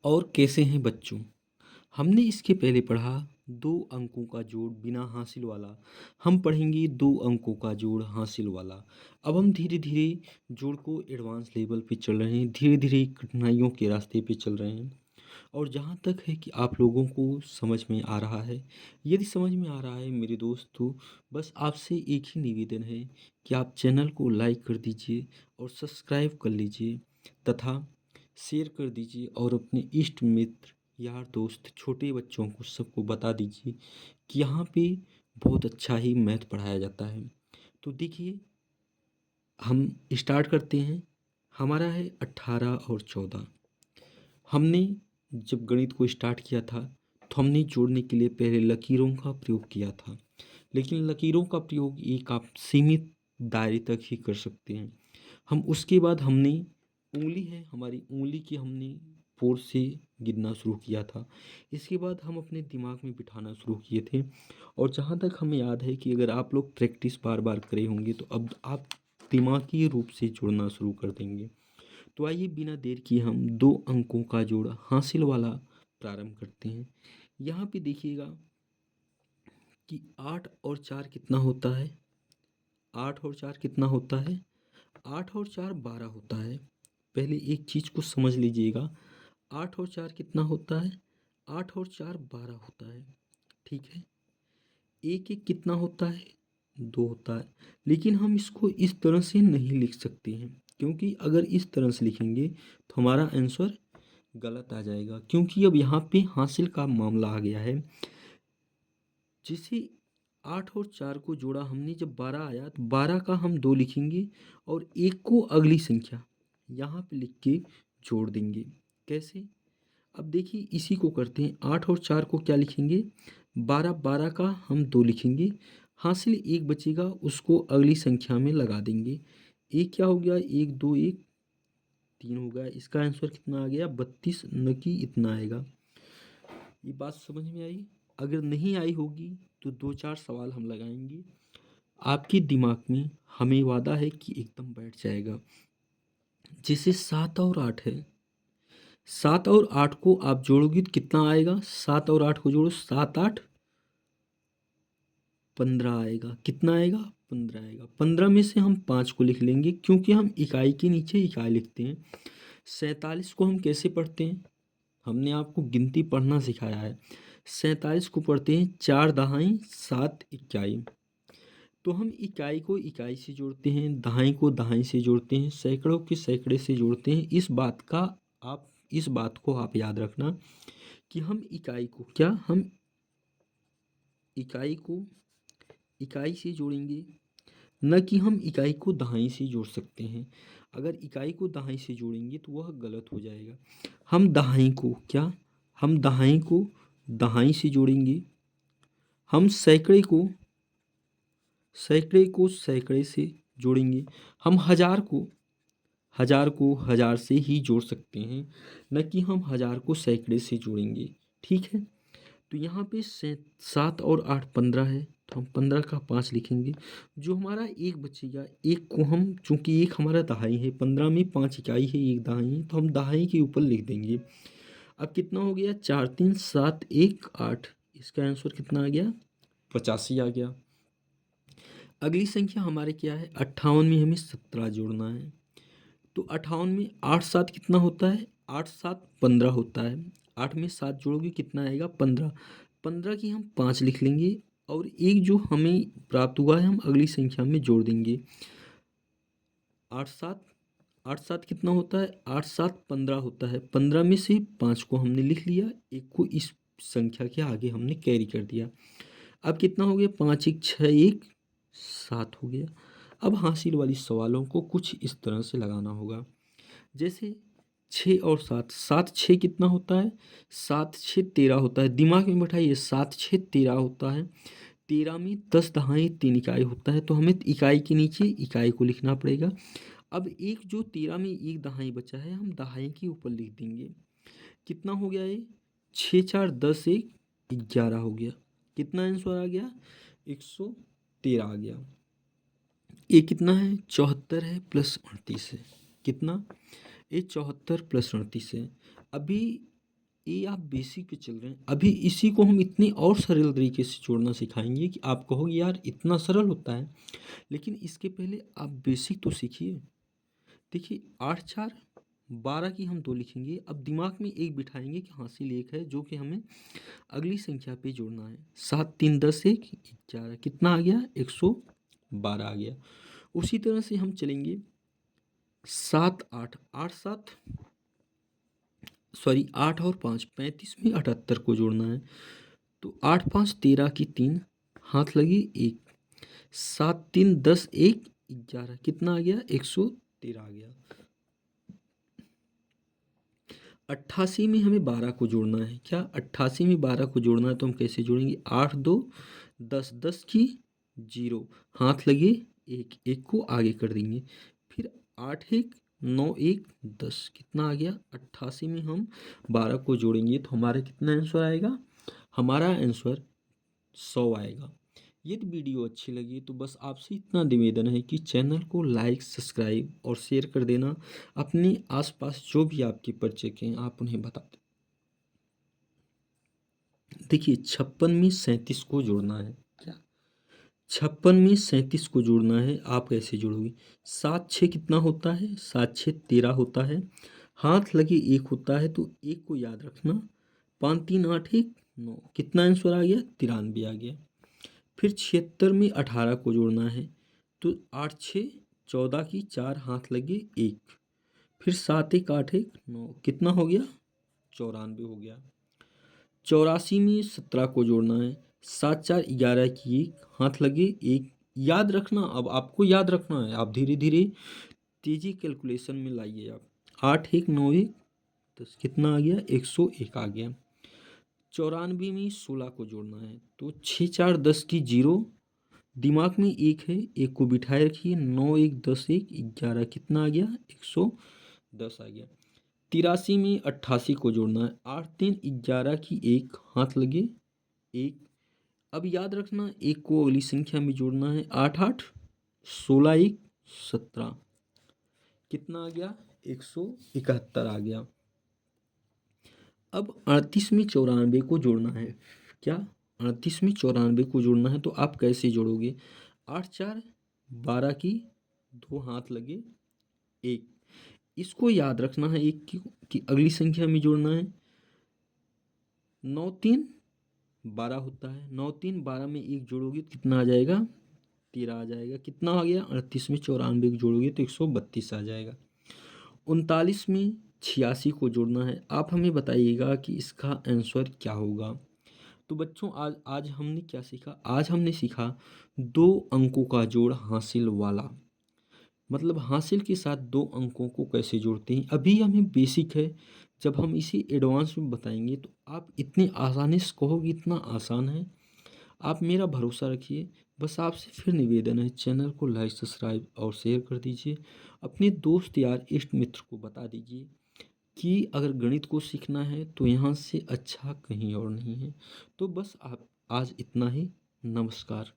और कैसे हैं बच्चों। हमने इसके पहले पढ़ा दो अंकों का जोड़ बिना हासिल वाला। हम पढ़ेंगे दो अंकों का जोड़ हासिल वाला। अब हम धीरे धीरे जोड़ को एडवांस लेवल पे चल रहे हैं, धीरे धीरे कठिनाइयों के रास्ते पे चल रहे हैं। और जहाँ तक है कि आप लोगों को समझ में आ रहा है, यदि समझ में आ रहा है मेरे दोस्त, तो बस आपसे एक ही निवेदन है कि आप चैनल को लाइक कर दीजिए और सब्सक्राइब कर लीजिए तथा शेयर कर दीजिए और अपने इष्ट मित्र, यार दोस्त, छोटे बच्चों को सबको बता दीजिए कि यहाँ पे बहुत अच्छा ही मैथ पढ़ाया जाता है। तो देखिए, हम स्टार्ट करते हैं। हमारा है 18 और 14। हमने जब गणित को स्टार्ट किया था तो हमने जोड़ने के लिए पहले लकीरों का प्रयोग किया था, लेकिन लकीरों का प्रयोग एक आप सीमित दायरे तक ही कर सकते हैं। हम उसके बाद हमने उंगली है हमारी उंगली की हमने फोर से गिनना शुरू किया था। इसके बाद हम अपने दिमाग में बिठाना शुरू किए थे। और जहाँ तक हमें याद है कि अगर आप लोग प्रैक्टिस बार बार करे होंगे तो अब आप दिमागी रूप से जुड़ना शुरू कर देंगे। तो आइए बिना देर किए हम दो अंकों का जोड़ हासिल वाला प्रारंभ करते हैं। यहाँ पे देखिएगा कि 8 और 4 कितना होता है। 8 और 4 कितना होता है। 8 और 4 12 होता है। पहले एक चीज़ को समझ लीजिएगा, 8 और 4 कितना होता है। 8 और 4 12 होता है। ठीक है। एक एक कितना होता है। 2 होता है। लेकिन हम इसको इस तरह से नहीं लिख सकते हैं, क्योंकि अगर इस तरह से लिखेंगे तो हमारा आंसर गलत आ जाएगा, क्योंकि अब यहाँ पे हासिल का मामला आ गया है। जैसे 8 और 4 को जोड़ा हमने, जब 12 आया तो 12 का हम 2 लिखेंगे और एक को अगली संख्या यहाँ पे लिख के जोड़ देंगे। कैसे? अब देखिए, इसी को करते हैं। 8 और 4 को क्या लिखेंगे, 12। 12 का हम 2 लिखेंगे, हासिल एक बचेगा, उसको अगली संख्या में लगा देंगे। एक क्या हो गया, एक दो एक 3 हो गया। इसका आंसर कितना आ गया, 32, न कि इतना आएगा। ये बात समझ में आई। अगर नहीं आई होगी तो दो चार सवाल हम लगाएंगे, आपके दिमाग में हमें वादा है कि एकदम बैठ जाएगा। जैसे 7 और 8 है, 7 और 8 को आप जोड़ोगे तो कितना आएगा। 7 और 8 को जोड़ो, 7 8 15 आएगा। कितना आएगा, 15 आएगा। 15 में से हम 5 को लिख लेंगे, क्योंकि हम इकाई के नीचे इकाई लिखते हैं। 47 को हम कैसे पढ़ते हैं, हमने आपको गिनती पढ़ना सिखाया है। 47 को पढ़ते हैं 4 दहाई 7 इकाई। तो हम इकाई को इकाई से जोड़ते हैं, दहाई को दहाई से जोड़ते हैं, सैकड़ों के सैकड़े से जोड़ते हैं। इस बात को आप याद रखना कि हम इकाई को क्या, हम इकाई को इकाई से जोड़ेंगे, न कि हम इकाई को दहाई से जोड़ सकते हैं। अगर इकाई को दहाई से जोड़ेंगे तो वह गलत हो जाएगा। हम दहाई को क्या, हम दहाई को दहाई से जोड़ेंगे। हम सैकड़े को सैकड़े से जोड़ेंगे। हम हजार को हजार से ही जोड़ सकते हैं, न कि हम हजार को सैकड़े से जोड़ेंगे। ठीक है। तो यहाँ पे 7 और 8 15 है, तो हम 15 का 5 लिखेंगे। जो हमारा एक बचेगा, एक को हम, चूंकि एक हमारा दहाई है, 15 में 5 इकाई है, एक दहाई है, तो हम दहाई के ऊपर लिख देंगे। अब कितना हो गया, 4 3 7 1 8। इसका आंसर कितना आ गया, 85 आ गया। अगली संख्या हमारे क्या है, 58 में हमें 17 जोड़ना है। तो 58 में 8 7 कितना होता है, 8 7 15 होता है। 8 में 7 जोड़ोगे कितना आएगा, 15। 15 की हम 5 लिख लेंगे और एक जो हमें प्राप्त हुआ है हम अगली संख्या में जोड़ देंगे। 8 7 कितना होता है, 8 7 15 होता है। 15 में से 5 को हमने लिख लिया, एक को इस संख्या के आगे हमने कैरी कर दिया। अब कितना हो गया, 5 1 6 1 7 हो गया। अब हासिल वाली सवालों को कुछ इस तरह से लगाना होगा। जैसे 6 और 7, 7 6 कितना होता है, 7 6 13 होता है। दिमाग में बैठाइए, 7 6 13 होता है। 13 में 10 दहाई 3 इकाई होता है, तो हमें इकाई के नीचे इकाई को लिखना पड़ेगा। अब एक जो 13 में एक दहाई बचा है, हम दहाई के ऊपर लिख देंगे। कितना हो गया ये, 6 4 10 1 11 हो गया। कितना आंसर आ गया, 113 आ गया। ये कितना है, 74 है प्लस 38 है। कितना, ये 74 प्लस 38 है। अभी ये आप बेसिक पे चल रहे हैं। अभी इसी को हम इतनी और सरल तरीके से जोड़ना सिखाएंगे कि आप कहोगे यार इतना सरल होता है। लेकिन इसके पहले आप बेसिक तो सीखिए। देखिए 8 4 12 की हम 2 लिखेंगे। अब दिमाग में एक बिठाएंगे कि हासिल एक है जो कि हमें अगली संख्या पे जोड़ना है। 7 3 10 1 11 कितना आ गया? 112 आ गया। उसी तरह से हम चलेंगे 7 8 8 7 सॉरी 8 और 5 35 में 78 को जोड़ना है। तो 8 5 13 की 3 हाथ लगी 1 7 3 10 1 11 कितना आ गया? 113 आ गया। 88 में हमें 12 को जोड़ना है। क्या 88 में 12 को जोड़ना है? तो हम कैसे जोड़ेंगे? 8 2 10 10 की 0 हाथ लगे 1 1 को आगे कर देंगे। फिर 8 1 9 1 10 कितना आ गया? 88 में हम 12 को जोड़ेंगे तो हमारा कितना आंसर आएगा? हमारा आंसर 100 आएगा। यदि वीडियो अच्छी लगी तो बस आपसे इतना निवेदन है कि चैनल को लाइक सब्सक्राइब और शेयर कर देना। अपने आसपास जो भी आपके परिचित हैं आप उन्हें बता दें। देखिए 56 में 37 को जोड़ना है। क्या 56 में 37 को जोड़ना है? आप कैसे जोड़ोगे? 7 6 कितना होता है? 7 6 13 होता है। हाथ लगे 1 होता है तो 1 को याद रखना। 5 3 8 1 9 कितना आंसर आ गया? 93 आ गया। फिर 76 में 18 को जोड़ना है तो 8 6 14 की 4 हाथ लगे 1 फिर 7 1 8 1 9 कितना हो गया? 94 हो गया। 84 में 17 को जोड़ना है। 7 4 11 की 1 हाथ लगे 1 याद रखना। अब आपको याद रखना है। आप धीरे धीरे तेजी कैलकुलेशन में लाइए। आप 8 1 9 1 10 कितना आ गया? 101 आ गया। 94 में 16 को जोड़ना है तो 6 4 10 की 0 दिमाग में 1 है 1 को बिठाए रखिए। 9 1 10 1 11 कितना आ गया? 110 आ गया। 83 में 88 को जोड़ना है। 8 3 11 की 1 हाथ लगे 1 अब याद रखना 1 को अगली संख्या में जोड़ना है। 8 8 16 1 17 कितना आ गया? 171 आ गया। अब 38 में 94 को जोड़ना है। क्या 38 में 94 को जोड़ना है तो आप कैसे जोड़ोगे? 8 4 12 की 2 हाथ लगे 1 इसको याद रखना है। 1 की अगली संख्या में जोड़ना है। 9 3 12 होता है। 9 3 12 में 1 जोड़ोगे तो कितना आ जाएगा? 13 आ जाएगा। कितना आ गया? 38 में 94 को जोड़ोगे तो 132 आ जाएगा। 39 में 86 को जोड़ना है। आप हमें बताइएगा कि इसका आंसर क्या होगा। तो बच्चों आज आज हमने क्या सीखा? आज हमने सीखा 2 अंकों का जोड़ हासिल वाला। मतलब हासिल के साथ 2 अंकों को कैसे जोड़ते हैं। अभी हमें बेसिक है। जब हम इसे एडवांस में बताएंगे तो आप इतने आसानी से कहोगे इतना आसान है। आप मेरा भरोसा रखिए। बस आपसे फिर निवेदन है चैनल को लाइक सब्सक्राइब और शेयर कर दीजिए। अपने दोस्त यार इष्ट मित्र को बता दीजिए कि अगर गणित को सीखना है तो यहाँ से अच्छा कहीं और नहीं है। तो बस आप आज इतना ही। नमस्कार।